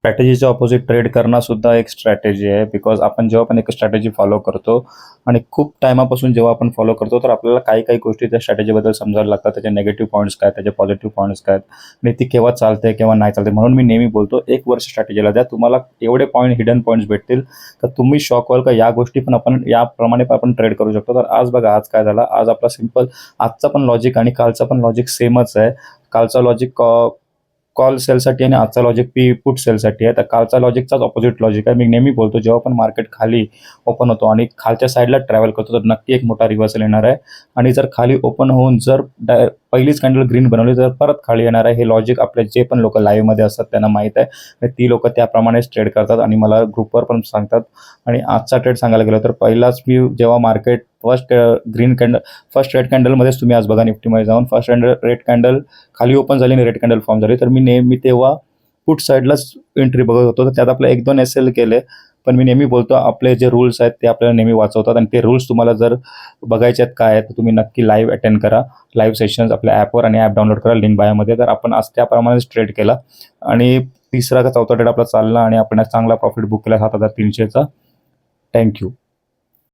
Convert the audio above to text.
स्ट्रॅटेजीच्या opposite trade करणं सुद्धा एक स्ट्रॅटेजी आहे. बिकॉज आपण जेव्हा पण एक स्ट्रॅटेजी फॉलो करतो आणि खूप टायमापासून जेव्हा आपण फॉलो करतो, तर आपल्याला काही काही गोष्टी त्या स्ट्रॅटेजीबद्दल समजायला लागतात. त्याचे निगेटिव्ह पॉईंट्स काय, त्याचे पॉझिटिव्ह पॉईंट्स काय आणि ती केव्हा चालते केव्हा नाही चालते. म्हणून मी नेहमी बोलतो, 1 वर्ष स्ट्रॅटेजीला द्या, तुम्हाला एवढे पॉईंट हिडन पॉईंट्स भेटतील तर तुम्ही शॉक व्हाल का या गोष्टी पण आपण याप्रमाणे पण आपण ट्रेड करू शकतो. तर आज बघा, आज काय झालं, आज आपला सिम्पल आजचा पण लॉजिक आणि कालचा पण लॉजिक सेमच आहे. कालचा लॉजिक कॉल सेलसाठी आणि आजचा लॉजिक पुट सेलसाठी आहे. तर कालचा लॉजिकचाच ऑपोजिट लॉजिक आहे. मी नेहमी बोलतो, जेव्हा पण मार्केट खाली ओपन होतो आणि खालच्या साईडला ट्रॅव्हल करतो, तर नक्की एक मोठा रिव्हर्सल येणार आहे. आणि जर खाली ओपन होऊन जर पहिलीच कॅन्डल ग्रीन बनवली तर परत खाली येणार आहे. हे लॉजिक आपले जे पण लोक लाईव्हमध्ये असतात त्यांना माहीत आहे. आणि ती लोक त्याप्रमाणेच ट्रेड करतात आणि मला ग्रुपवर पण सांगतात. आणि आजचा ट्रेड सांगायला गेलं तर पहिलाच मी जेव्हा मार्केट फर्स्ट रेड कॅन्डलमध्येच तुम्ही आज बघा निफ्टीमध्ये जाऊन फर्स्ट रेड कॅन्डल खाली ओपन झाली आणि रेड कॅन्डल फॉर्म झाली, तर मी तेव्हा पुट साईडलाच एंट्री बघत होतो. तर त्यात आपलं 1-2 SL केले. पण मी नेहमी बोलतो, आपले जे रूल्स आहेत ते आपल्याला नेहमी वाचवतात. आणि ते रूल्स तुम्हाला जर बघायचे आहेत काय आहे, तर तुम्ही नक्की लाईव्ह अटेंड करा, लाईव्ह सेशन्स आपल्या ॲपवर, आणि ॲप डाउनलोड करा, लिंक बायोमध्ये. तर आपण आज त्याप्रमाणेच ट्रेड केला आणि तिसरा का चौथा ट्रेड आपला चालला आणि आपण आज चांगला प्रॉफिट बुक केला 7,300चा. थँक्यू.